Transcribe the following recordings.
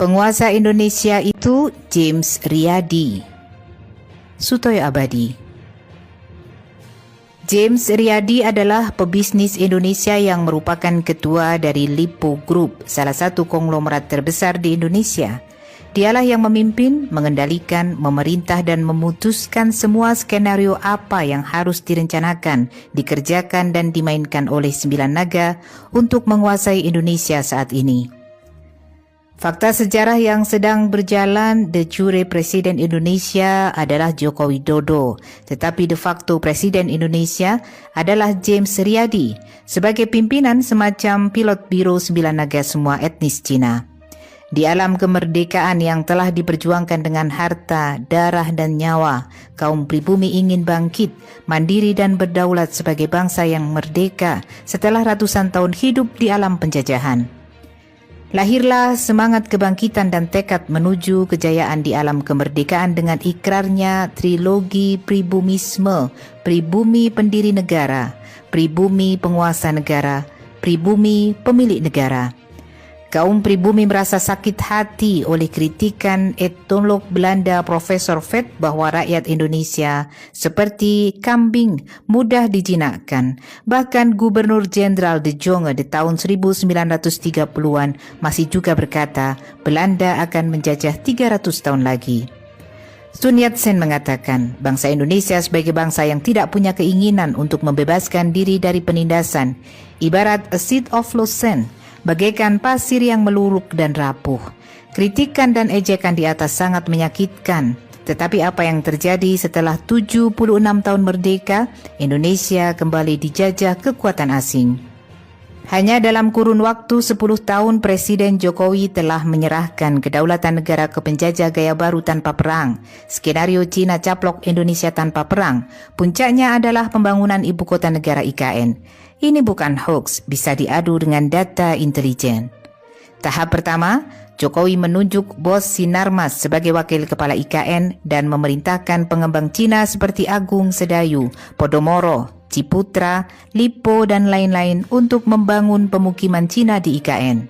Penguasa Indonesia itu James Riyadi. Sutoyo Abadi. James Riyadi adalah pebisnis Indonesia yang merupakan ketua dari Lipo Group, salah satu konglomerat terbesar di Indonesia. Dialah yang memimpin, mengendalikan, memerintah dan memutuskan semua skenario apa yang harus direncanakan, dikerjakan dan dimainkan oleh 9 naga untuk menguasai Indonesia saat ini. Fakta sejarah yang sedang berjalan, de jure Presiden Indonesia adalah Joko Widodo, tetapi de facto Presiden Indonesia adalah James Riyadi sebagai pimpinan semacam pilot biro 9 naga semua etnis Cina. Di alam kemerdekaan yang telah diperjuangkan dengan harta, darah dan nyawa, kaum pribumi ingin bangkit, mandiri dan berdaulat sebagai bangsa yang merdeka setelah ratusan tahun hidup di alam penjajahan. Lahirlah semangat kebangkitan dan tekad menuju kejayaan di alam kemerdekaan dengan ikrarnya trilogi pribumisme, pribumi pendiri negara, pribumi penguasa negara, pribumi pemilik negara. Kaum pribumi merasa sakit hati oleh kritikan etnolog Belanda Profesor Vet bahwa rakyat Indonesia seperti kambing mudah dijinakkan. Bahkan Gubernur Jenderal de Jonge di tahun 1930-an masih juga berkata Belanda akan menjajah 300 tahun lagi. Sun Yat-sen mengatakan bangsa Indonesia sebagai bangsa yang tidak punya keinginan untuk membebaskan diri dari penindasan, ibarat a seat of lost sand, bagaikan pasir yang meluruk dan rapuh. Kritikan dan ejekan di atas sangat menyakitkan. Tetapi apa yang terjadi setelah 76 tahun merdeka, Indonesia kembali dijajah kekuatan asing. Hanya dalam kurun waktu 10 tahun Presiden Jokowi telah menyerahkan kedaulatan negara ke penjajah gaya baru tanpa perang. Skenario Cina caplok Indonesia tanpa perang. Puncaknya adalah pembangunan ibu kota negara IKN. Ini bukan hoax, bisa diadu dengan data intelijen. Tahap pertama, Jokowi menunjuk Bos Sinarmas sebagai wakil kepala IKN dan memerintahkan pengembang Cina seperti Agung Sedayu, Podomoro, Ciputra, Lipo dan lain-lain untuk membangun pemukiman Cina di IKN.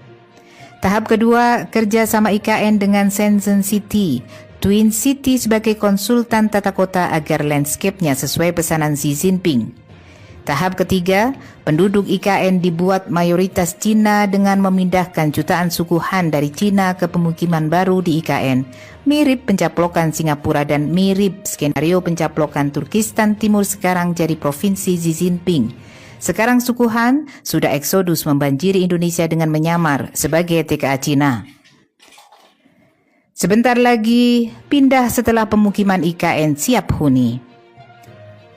Tahap kedua, kerjasama IKN dengan Shenzhen City, Twin City sebagai konsultan tata kota agar landscape-nya sesuai pesanan Xi Jinping. Tahap ketiga, penduduk IKN dibuat mayoritas Cina dengan memindahkan jutaan suku Han dari Cina ke pemukiman baru di IKN. Mirip pencaplokan Singapura dan mirip skenario pencaplokan Turkistan Timur sekarang jadi provinsi Xi Jinping. Sekarang suku Han sudah eksodus membanjiri Indonesia dengan menyamar sebagai TKA Cina. Sebentar lagi pindah setelah pemukiman IKN siap huni.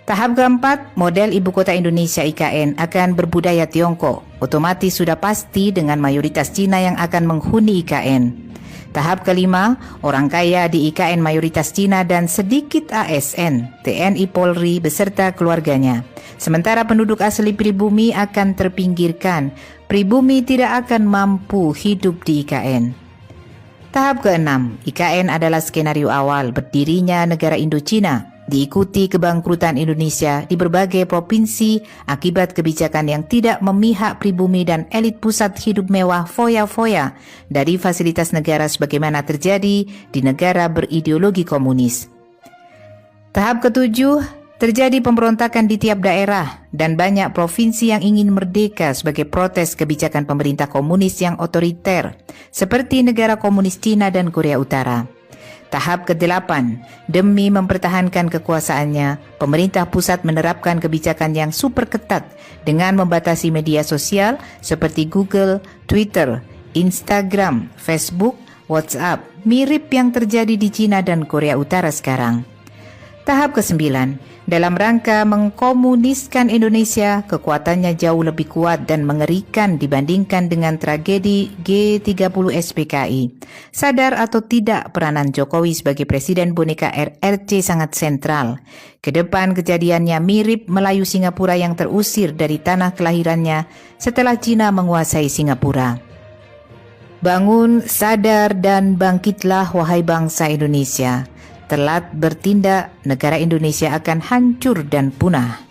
Tahap keempat, model ibu kota Indonesia IKN akan berbudaya Tiongkok. Otomatis sudah pasti dengan mayoritas Cina yang akan menghuni IKN. Tahap kelima, orang kaya di IKN mayoritas Cina dan sedikit ASN, TNI Polri beserta keluarganya. Sementara penduduk asli pribumi akan terpinggirkan. Pribumi tidak akan mampu hidup di IKN. Tahap keenam, IKN adalah skenario awal berdirinya negara Indochina. Diikuti kebangkrutan Indonesia di berbagai provinsi akibat kebijakan yang tidak memihak pribumi dan elit pusat hidup mewah foya-foya dari fasilitas negara sebagaimana terjadi di negara berideologi komunis. Tahap ketujuh, terjadi pemberontakan di tiap daerah dan banyak provinsi yang ingin merdeka sebagai protes kebijakan pemerintah komunis yang otoriter seperti negara komunis Cina dan Korea Utara. Tahap ke-8, demi mempertahankan kekuasaannya, pemerintah pusat menerapkan kebijakan yang super ketat dengan membatasi media sosial seperti Google, Twitter, Instagram, Facebook, WhatsApp, mirip yang terjadi di Cina dan Korea Utara sekarang. Tahap ke-9, dalam rangka mengkomuniskan Indonesia, kekuatannya jauh lebih kuat dan mengerikan dibandingkan dengan tragedi G30 SPKI. Sadar atau tidak, peranan Jokowi sebagai Presiden boneka RRC sangat sentral. Kedepan kejadiannya mirip Melayu Singapura yang terusir dari tanah kelahirannya setelah Cina menguasai Singapura. Bangun, sadar dan bangkitlah wahai bangsa Indonesia. Telat bertindak, negara Indonesia akan hancur dan punah.